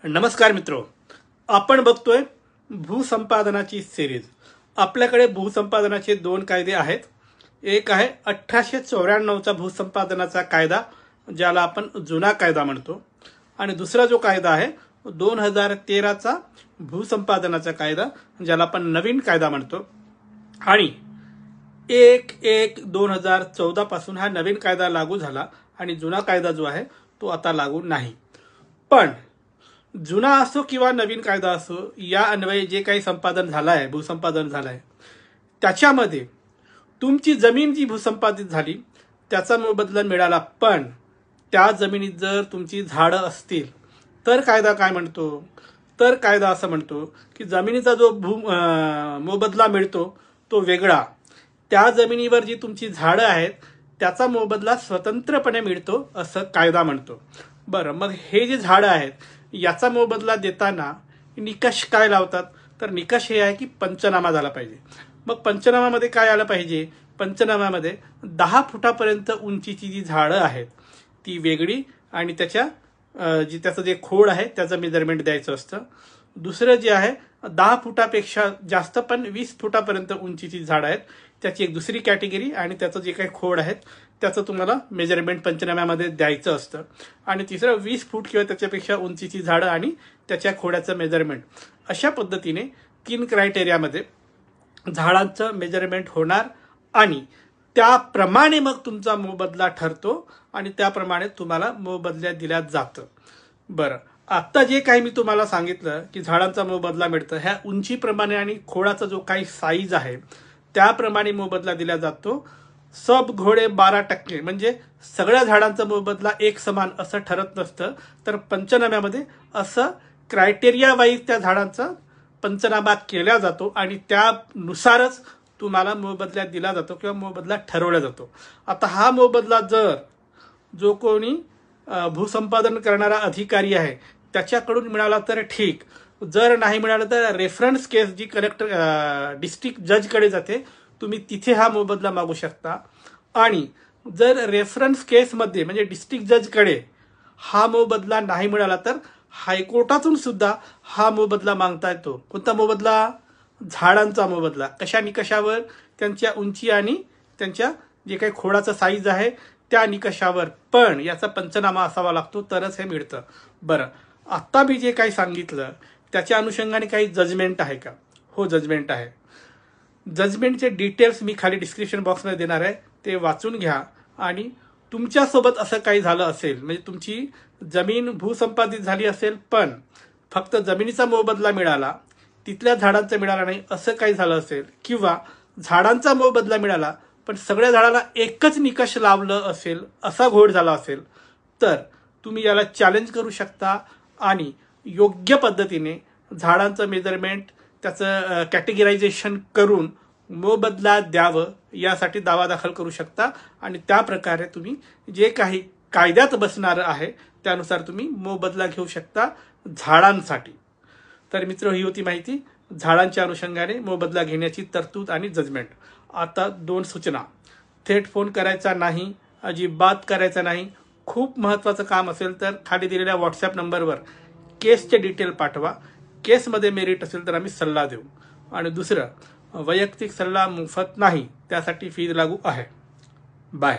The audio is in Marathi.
नमस्कार मित्रो, आपण बघतोय भूसंपादनाची सिरीज। आपल्याकडे भूसंपादनाचे दोन कायदे आहेत। एक आहे 1894चा भूसंपादनाचा कायदा, ज्याला आपण जुना कायदा म्हणतो, आणि दुसरा जो कायदा आहे 2013चा भूसंपादनाचा कायदा, ज्याला आपण नवीन कायदा म्हणतो। आणि 1/1/2014 पासून हा नवीन कायदा लागू झाला आणि जुना कायदा जो आहे तो आता लागू नाही। पण जुना असो किंवा नवीन कायदा असो, या अन्वये जे काही संपादन झालं आहे, भूसंपादन झालं आहे, त्याच्यामध्ये तुमची जमीन जी भूसंपादित झाली त्याचा मोबदला मिळाला, पण त्या जमिनीत जर तुमची झाडं असतील तर कायदा काय म्हणतो? तर कायदा असं म्हणतो की जमिनीचा जो मोबदला मिळतो तो वेगळा, त्या जमिनीवर जी तुमची झाडं आहेत त्याचा मोबदला स्वतंत्रपणे मिळतो असं कायदा म्हणतो। बरं, मग हे जे झाडं आहेत याचा मोबदला देताना निकष काय लावतात? तर निकष हे आहे की पंचनामा झाला पाहिजे। मग पंचनामामध्ये काय आलं पाहिजे? पंचनामामध्ये 10 फुटापर्यंत उंचीची जी झाडं आहेत ती वेगळी, आणि त्याचं जे खोड आहे त्याचं मेजरमेंट द्यायचं असतं। दुसरं जे आहे 10 फुटापेक्षा जास्त पण 20 फुटापर्यंत उंचीची झाडं आहेत त्याची एक दुसरी कॅटेगरी, आणि त्याचं जे काही खोड आहेत त्याचं तुम्हाला मेजरमेंट पंचनाम्यामध्ये द्यायचं असतं। आणि तिसरं 20 फूट किंवा त्याच्यापेक्षा उंचीची झाडं आणि त्याच्या खोड्याचं मेजरमेंट। अशा पद्धतीने 3 क्रायटेरियामध्ये झाडांचं मेजरमेंट होणार आणि त्याप्रमाणे मग तुमचा मोबदला ठरतो आणि त्याप्रमाणे तुम्हाला मोबदला दिल्या जातं। बरं, आता जे काही मी तुम्हाला सांगितलं की झाडांचा मोबदला मिळतं, ह्या उंचीप्रमाणे आणि खोडाचा जो काही साईज आहे त्याप्रमाणे मोबदला दिला जातो। सब घोडे 12%, म्हणजे सगळ्या झाडांचा मोबदला एक समान असं ठरत नसतं, तर पंचनाम्यामध्ये असं क्रायटेरिया वाईज त्या झाडांचा पंचनामा केला जातो आणि त्यानुसारच तुम्हाला मोबदला दिला जातो किंवा मोबदला ठरवला जातो। आता हा मोबदला जर जो कोणी भूसंपादन करणारा अधिकारी आहे त्याच्याकडून मिळाला तर ठीक, जर नाही मिळालं तर रेफरन्स केस जी डिस्ट्रिक्ट जजकडे जाते, तुम्ही तिथे हा मोबदला मागू शकता। आणि जर रेफरन्स केसमध्ये म्हणजे डिस्ट्रिक्ट जजकडे हा मोबदला नाही मिळाला तर हायकोर्टातून सुद्धा हा मोबदला मागता येतो। कोणता मोबदला? झाडांचा मोबदला। कशा निकषावर? त्यांच्या उंची आणि त्यांच्या जे काही खोडाचं साईज आहे त्या निकषावर, पण याचा पंचनामा असावा लागतो तरच हे मिळतं। बरं, आता मी जे काही सांगितलं त्याच्या अनुषंगाने काही जजमेंट आहे का? हो, जजमेंट आहे। जजमेंटचे डिटेल्स मी खाली डिस्क्रिप्शन बॉक्समध्ये देणार आहे, ते वाचून घ्या। आणि तुमच्यासोबत असं काही झालं असेल, म्हणजे तुमची जमीन भूसंपादित झाली असेल पण फक्त जमिनीचा मोबदला मिळाला, तिथल्या झाडांचा मिळाला नाही, असं काही झालं असेल, किंवा झाडांचा मोबदला मिळाला पण सगळ्या झाडाला एकच निकष लावलं असेल, असा घोड झाला असेल, तर तुम्ही याला चॅलेंज करू शकता आणि योग्य पद्धतीने झाडांचं मेजरमेंट, त्याचं कॅटेगरायझेशन करून मोबदला द्यावं यासाठी दावा दाखल करू शकता। आणि त्या प्रकारे तुम्ही जे काही कायद्यात बसणार आहे त्यानुसार तुम्ही मोबदला घेऊ शकता झाडांसाठी। तर मित्र, ही होती माहिती झाडांच्या अनुषंगाने मोबदला घेण्याची तरतूद आणि जजमेंट। आता 2 सूचना: थेट फोन करायचा नाही, अजिबात करायचा नाही। खूप महत्त्वाचं काम असेल तर खाली दिलेल्या व्हॉट्सॲप नंबरवर केसचे डिटेल पाठवा। केसमध्ये मेरिट असेल तर आम्ही सल्ला देऊ। आणि दुसरं, वैयक्तिक सल्ला मोफत नाही, त्यासाठी फी लागू आहे। बाय।